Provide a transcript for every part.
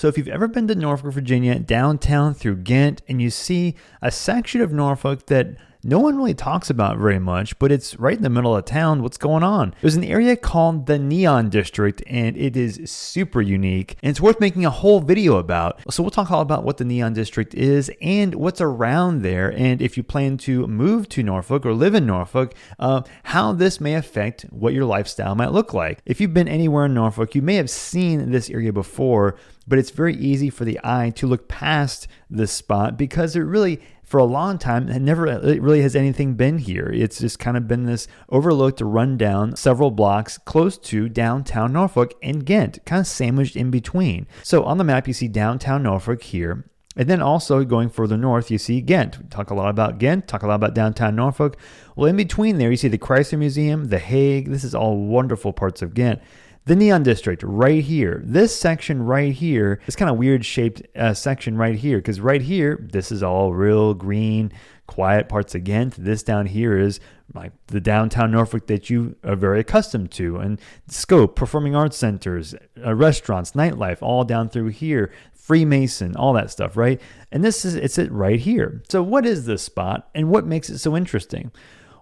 So if you've ever been to Norfolk, Virginia, downtown through Ghent, and you see a section of Norfolk that no one really talks about very much, but it's right in the middle of town. What's going on? There's an area called the Neon District, and it is super unique, and it's worth making a whole video about. So we'll talk all about what the Neon District is and what's around there, and if you plan to move to Norfolk or live in Norfolk, how this may affect what your lifestyle might look like. If you've been anywhere in Norfolk, you may have seen this area before, but it's very easy for the eye to look past this spot because it really, for a long time, it really has anything been here. It's just kind of been this overlooked, rundown, several blocks close to downtown Norfolk and Ghent, kind of sandwiched in between. So on the map, you see downtown Norfolk here. And then also going further north, you see Ghent. We talk a lot about Ghent, talk a lot about downtown Norfolk. Well, in between there, you see the Chrysler Museum, the Hague. This is all wonderful parts of Ghent. The Neon District right here. This section right here, this kind of weird shaped section right here, because right here, this is all real green, quiet parts of Ghent. This down here is like the downtown Norfolk that you are very accustomed to, and scope, performing arts centers, restaurants, nightlife, all down through here. Freemason, all that stuff, right? And it's it right here. So what is this spot and what makes it so interesting?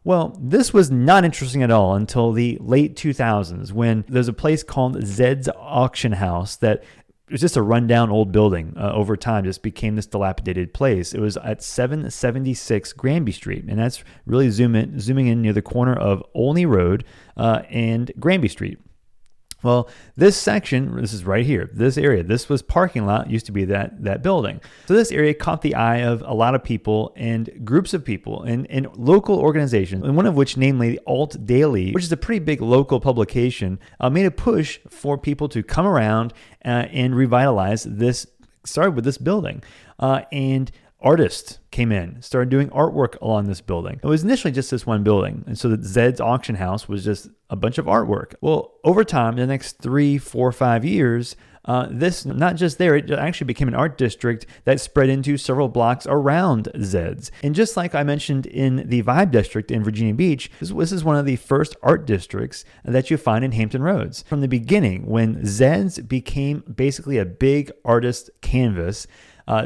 Well, this was not interesting at all until the late 2000s when there's a place called Zed's Auction House that was just a rundown old building. Over time just became this dilapidated place. It was at 776 Granby Street, and that's really zooming in near the corner of Olney Road and Granby Street. Well, this section, this is right here, this area, this was parking lot, used to be that building. So this area caught the eye of a lot of people and groups of people and local organizations, and one of which, namely the Alt Daily, which is a pretty big local publication, made a push for people to come around and revitalize this, started with this building. And artists came in, started doing artwork along this building. It was initially just this one building, and so that Zed's Auction House was just a bunch of artwork. Well, over time, the next 3, 4, 5 years, this, not just there, it actually became an art district that spread into several blocks around Zed's. And just like I mentioned in the Vibe District in Virginia Beach, this is one of the first art districts that you find in Hampton Roads. From the beginning, when Zed's became basically a big artist canvas,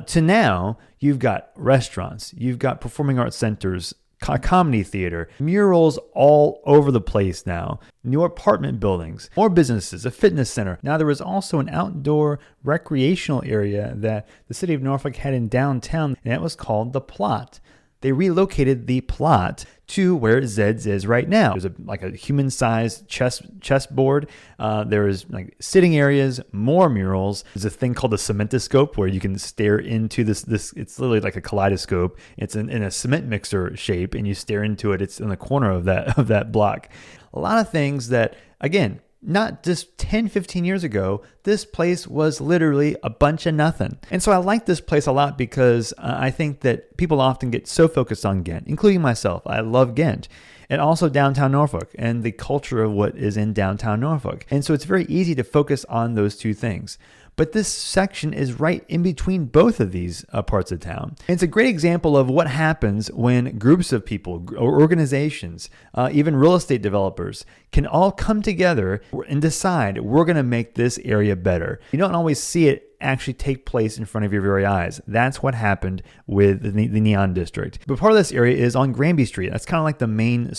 to now, you've got restaurants, you've got performing arts centers, comedy theater, murals all over the place now, new apartment buildings, more businesses, a fitness center. Now there was also an outdoor recreational area that the city of Norfolk had in downtown, and that was called the Plot. They relocated the Plot to where Zed's is right now. There's like a human-sized chessboard. There is like sitting areas, more murals. There's a thing called a cementoscope where you can stare into this. It's literally like a kaleidoscope. It's in a cement mixer shape, and you stare into it. It's in the corner of that block. A lot of things that, again, not just 10, 15 years ago, this place was literally a bunch of nothing. And so I like this place a lot because I think that people often get so focused on Ghent, including myself. I love Ghent. And also downtown Norfolk and the culture of what is in downtown Norfolk. And so it's very easy to focus on those two things. But this section is right in between both of these parts of town. And it's a great example of what happens when groups of people or organizations, even real estate developers, can all come together and decide we're going to make this area better. You don't always see it actually take place in front of your very eyes. That's what happened with the Neon District. But part of this area is on Granby Street. That's kind of like the main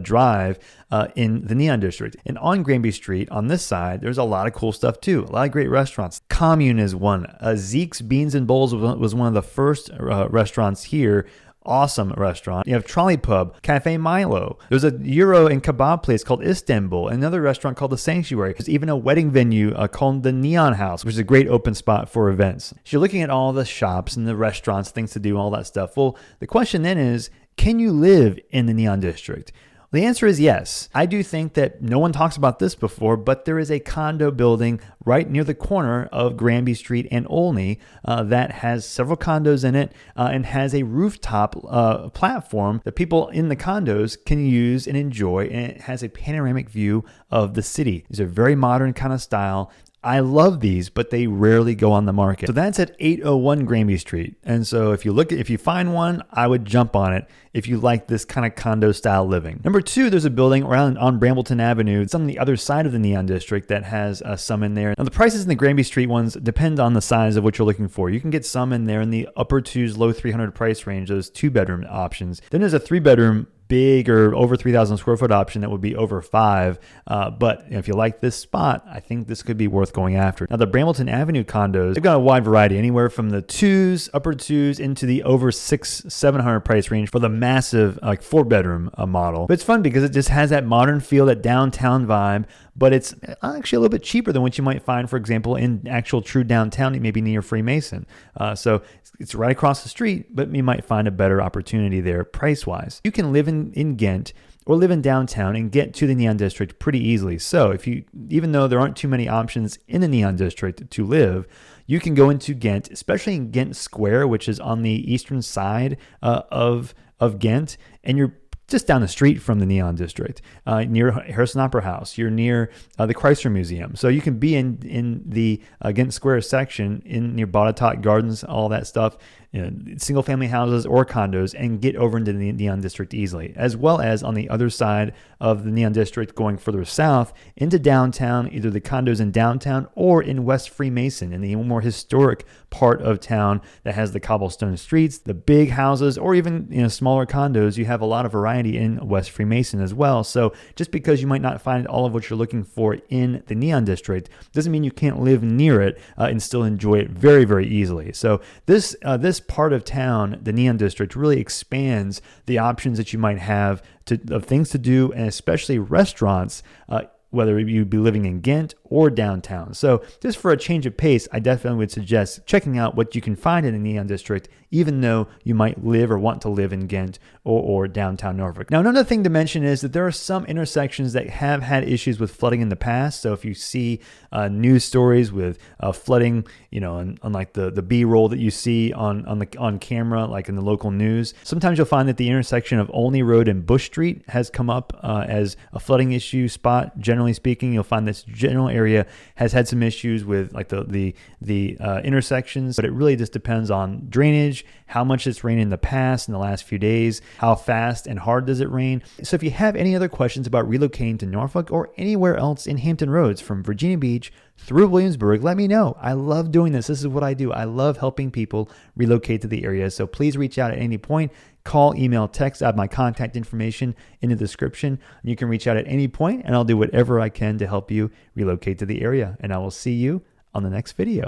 drive in the Neon District. And on Granby Street, on this side, there's a lot of cool stuff too. A lot of great restaurants. Commune is one. Zeke's Beans and Bowls was one of the first restaurants here. Awesome restaurant. You have Trolley Pub, Cafe Milo. There's a Euro and kebab place called Istanbul, another restaurant called The Sanctuary. There's even a wedding venue called the Neon House, which is a great open spot for events. So you're looking at all the shops and the restaurants, things to do, all that stuff. Well, the question then is, can you live in the Neon District? The answer is yes. I do think that no one talks about this before, but there is a condo building right near the corner of Granby Street and Olney that has several condos in it and has a rooftop platform that people in the condos can use and enjoy, and it has a panoramic view of the city. It's a very modern kind of style. I love these, but they rarely go on the market. So that's at 801 Granby Street. And so if you find one, I would jump on it if you like this kind of condo style living. Number 2, there's a building around on Brambleton Avenue. It's on the other side of the Neon District that has some in there. Now the prices in the Granby Street ones depend on the size of what you're looking for. You can get some in there in the upper 2s, low 300 price range, those 2-bedroom options. Then there's a 3-bedroom big or over 3,000 square foot option that would be over 5. But if you like this spot, I think this could be worth going after. Now the Brambleton Avenue condos, they've got a wide variety, anywhere from the 2s, upper 2s, into the over 600-700 price range for the massive 4-bedroom model. But it's fun because it just has that modern feel, that downtown vibe, but it's actually a little bit cheaper than what you might find, for example, in actual true downtown, maybe near Freemason. So it's right across the street, but you might find a better opportunity there price-wise. You can live in Ghent or live in downtown and get to the Neon District pretty easily. So even though there aren't too many options in the Neon District to live, you can go into Ghent, especially in Ghent Square, which is on the eastern side of Ghent, and you're just down the street from the Neon District, near Harrison Opera House. You're near the Chrysler Museum. So you can be in the Ghent Square section near Botetourt Gardens, all that stuff, single family houses or condos, and get over into the Neon District easily, as well as on the other side of the Neon District going further south into downtown, either the condos in downtown or in West Freemason, in the more historic part of town that has the cobblestone streets, the big houses, or even smaller condos. You have a lot of variety in West Freemason as well. So just because you might not find all of what you're looking for in the Neon District doesn't mean you can't live near it and still enjoy it very, very easily. So this part of town, the Neon District, really expands the options that you might have of things to do, and especially restaurants, whether you be living in Ghent or downtown. So just for a change of pace, I definitely would suggest checking out what you can find in the Neon District, even though you might live or want to live in Ghent or downtown Norfolk. Now, another thing to mention is that there are some intersections that have had issues with flooding in the past. So if you see news stories with flooding, on like the B-roll that you see on camera, like in the local news, sometimes you'll find that the intersection of Olney Road and Bush Street has come up as a flooding issue spot. Generally speaking, you'll find this general area has had some issues with like the intersections, but it really just depends on drainage, how much it's rained in the past, in the last few days, how fast and hard does it rain. So if you have any other questions about relocating to Norfolk or anywhere else in Hampton Roads from Virginia Beach through Williamsburg, let me know. I love doing this. This is what I do. I love helping people relocate to the area. So please reach out at any point. Call, email, text. I have my contact information in the description. You can reach out at any point, and I'll do whatever I can to help you relocate to the area. And I will see you on the next video.